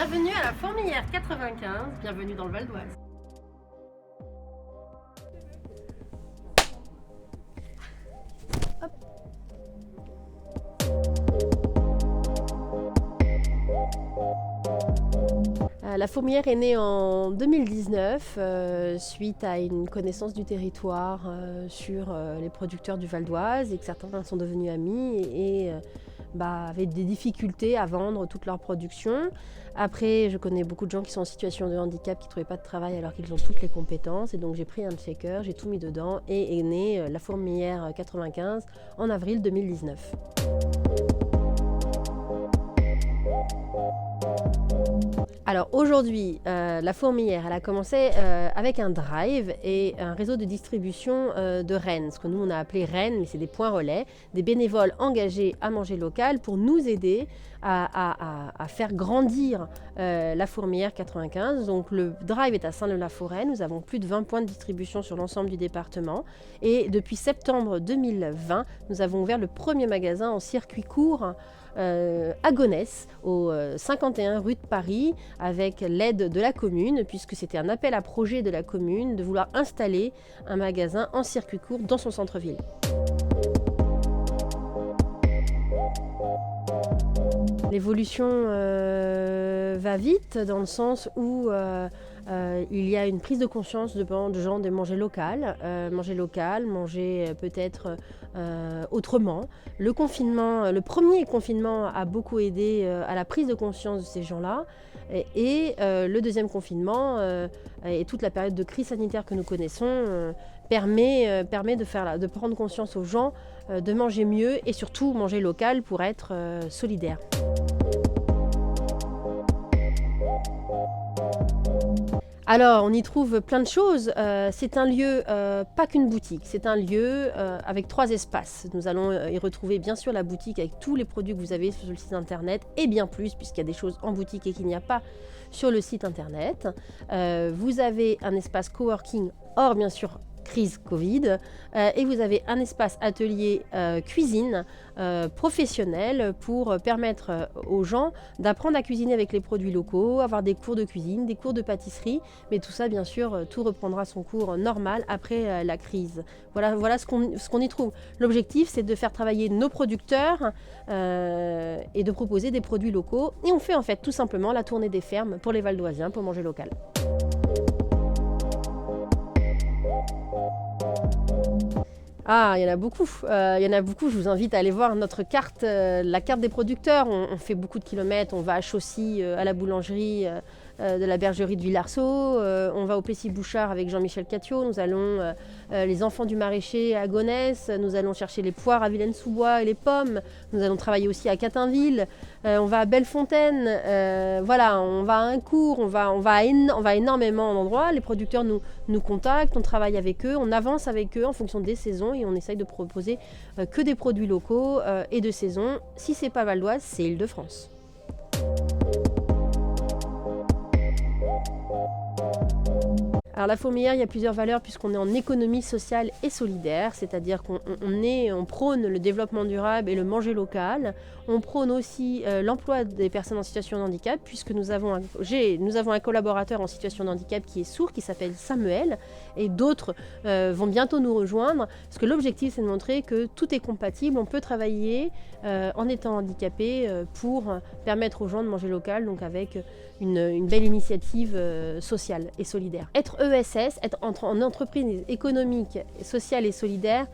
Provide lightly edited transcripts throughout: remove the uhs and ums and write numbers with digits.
Bienvenue à la Fourmilière 95, bienvenue dans le Val d'Oise. La Fourmilière est née en 2019 suite à une connaissance du territoire sur les producteurs du Val d'Oise et que certains sont devenus amis et avaient des difficultés à vendre toute leur production. Après, je connais beaucoup de gens qui sont en situation de handicap qui ne trouvaient pas de travail alors qu'ils ont toutes les compétences et donc j'ai pris un shaker, j'ai tout mis dedans et est née la Fourmilière 95 en avril 2019. Alors aujourd'hui, la Fourmilière, elle a commencé avec un drive et un réseau de distribution de Rennes, ce que nous on a appelé Rennes, mais c'est des points relais, des bénévoles engagés à manger local pour nous aider à faire grandir la Fourmilière 95. Donc le drive est à Saint-Leu-la-Forêt, nous avons plus de 20 points de distribution sur l'ensemble du département et depuis septembre 2020, nous avons ouvert le premier magasin en circuit court à Gonesse, au 51 rue de Paris, avec l'aide de la commune, puisque c'était un appel à projet de la commune de vouloir installer un magasin en circuit court dans son centre-ville. L'évolution va vite dans le sens où il y a une prise de conscience de gens de manger local, manger peut-être autrement. Le premier confinement a beaucoup aidé à la prise de conscience de ces gens-là et le deuxième confinement et toute la période de crise sanitaire que nous connaissons permet de prendre conscience aux gens de manger mieux et surtout manger local pour être solidaire. Alors, on y trouve plein de choses. C'est un lieu, pas qu'une boutique, c'est un lieu avec 3 espaces. Nous allons y retrouver bien sûr la boutique avec tous les produits que vous avez sur le site internet et bien plus, puisqu'il y a des choses en boutique et qu'il n'y a pas sur le site internet. Vous avez un espace coworking hors bien sûr crise Covid et vous avez un espace atelier cuisine professionnel pour permettre aux gens d'apprendre à cuisiner avec les produits locaux, avoir des cours de cuisine, des cours de pâtisserie, mais tout ça bien sûr tout reprendra son cours normal après la crise. Voilà ce qu'on y trouve. L'objectif c'est de faire travailler nos producteurs et de proposer des produits locaux et on fait en fait tout simplement la tournée des fermes pour les Val-d'Oisiens pour manger local. Ah, il y en a beaucoup. Je vous invite à aller voir notre carte, la carte des producteurs. On fait beaucoup de kilomètres. On va à Chaussy, à la boulangerie de la bergerie de Villarceau. On va au Plessis-Bouchard avec Jean-Michel Catio. Nous allons les enfants du maraîcher à Gonesse. Nous allons chercher les poires à Villaine-sous-Bois et les pommes. Nous allons travailler aussi à Catinville. On va à Bellefontaine. On va à Incourt. On va énormément d'endroits. Les producteurs nous contactent. On travaille avec eux. On avance avec eux en fonction des saisons et on essaye de proposer que des produits locaux et de saison. Si c'est pas Val d'Oise, c'est Île-de-France. Alors la Fourmilière, il y a plusieurs valeurs puisqu'on est en économie sociale et solidaire, c'est-à-dire qu'on prône le développement durable et le manger local. On prône aussi l'emploi des personnes en situation de handicap puisque nous avons un collaborateur en situation de handicap qui est sourd, qui s'appelle Samuel et d'autres vont bientôt nous rejoindre parce que l'objectif c'est de montrer que tout est compatible, on peut travailler en étant handicapé pour permettre aux gens de manger local, donc avec une belle initiative sociale et solidaire. Être ESS, être en entreprise économique, sociale et solidaire,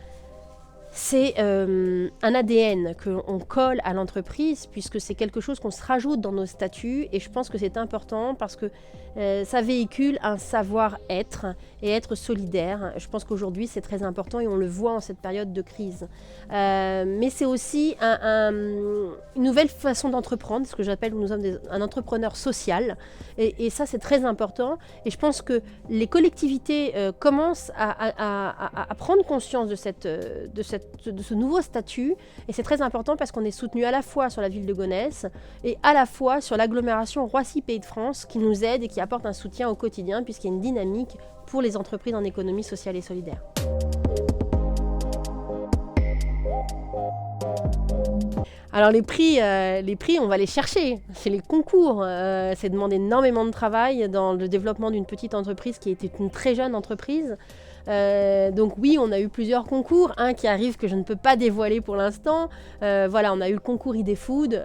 c'est un ADN qu'on colle à l'entreprise puisque c'est quelque chose qu'on se rajoute dans nos statuts et je pense que c'est important parce que ça véhicule un savoir-être et être solidaire. Je pense qu'aujourd'hui c'est très important et on le voit en cette période de crise. Mais c'est aussi une nouvelle façon d'entreprendre, ce que j'appelle nous sommes un entrepreneur social et ça c'est très important et je pense que les collectivités commencent à prendre conscience de ce nouveau statut et c'est très important parce qu'on est soutenu à la fois sur la ville de Gonesse et à la fois sur l'agglomération Roissy-Pays de France qui nous aide et qui apporte un soutien au quotidien puisqu'il y a une dynamique pour les entreprises en économie sociale et solidaire. Alors les prix, on va les chercher. C'est les concours. C'est demander énormément de travail dans le développement d'une petite entreprise qui était une très jeune entreprise. Donc oui, on a eu plusieurs concours, un qui arrive que je ne peux pas dévoiler pour l'instant. Voilà, on a eu le concours Idéfood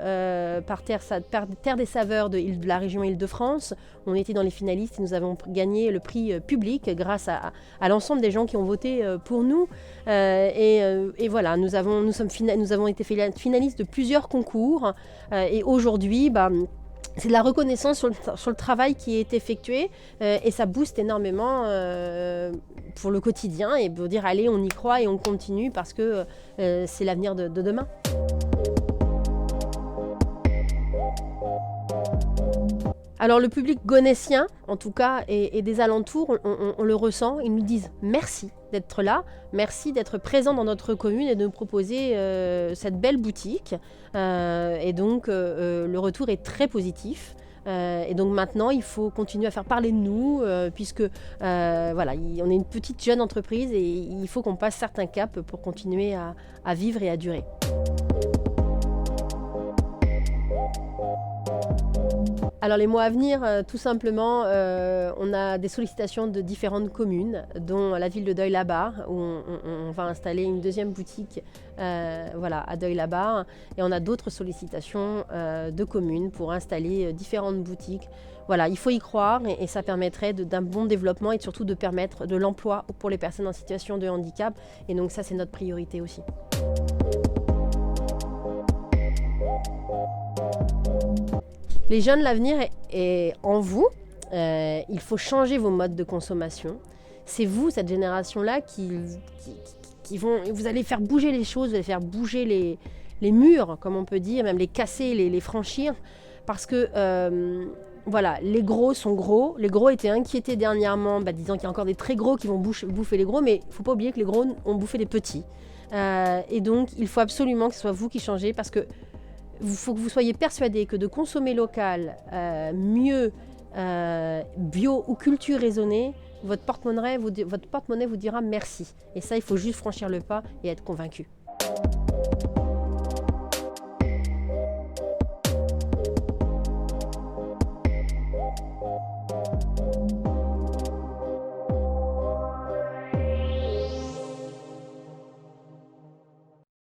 par Terre des Saveurs de la région Île-de-France. On était dans les finalistes et nous avons gagné le prix public grâce à l'ensemble des gens qui ont voté pour nous. Et voilà, nous avons été finalistes de plusieurs concours. Et aujourd'hui, c'est de la reconnaissance sur le travail qui est effectué et ça booste énormément pour le quotidien et pour dire allez, on y croit et on continue parce que c'est l'avenir de demain. Alors le public gonessien, en tout cas, et des alentours, on le ressent, ils nous disent merci d'être là, merci d'être présent dans notre commune et de nous proposer cette belle boutique. Et donc le retour est très positif. Et donc maintenant, il faut continuer à faire parler de nous, puisque voilà, on est une petite jeune entreprise et il faut qu'on passe certains caps pour continuer à vivre et à durer. Alors les mois à venir, tout simplement, on a des sollicitations de différentes communes, dont la ville de Deuil-la-Barre, où on va installer une deuxième boutique voilà, à Deuil-la-Barre. Et on a d'autres sollicitations de communes pour installer différentes boutiques. Voilà, il faut y croire et ça permettrait d'un bon développement et surtout de permettre de l'emploi pour les personnes en situation de handicap. Et donc ça, c'est notre priorité aussi. Les jeunes, l'avenir est en vous. Il faut changer vos modes de consommation. C'est vous, cette génération-là, qui vont... Vous allez faire bouger les choses, vous allez faire bouger les murs, comme on peut dire, même les casser, les franchir. Parce que, voilà, les gros sont gros. Les gros étaient inquiétés dernièrement, disant qu'il y a encore des très gros qui vont bouffer les gros. Mais il ne faut pas oublier que les gros ont bouffé les petits. Et donc, il faut absolument que ce soit vous qui changez, parce que il faut que vous soyez persuadés que de consommer local, mieux, bio ou culture raisonnée, votre porte-monnaie vous dira merci. Et ça, il faut juste franchir le pas et être convaincu.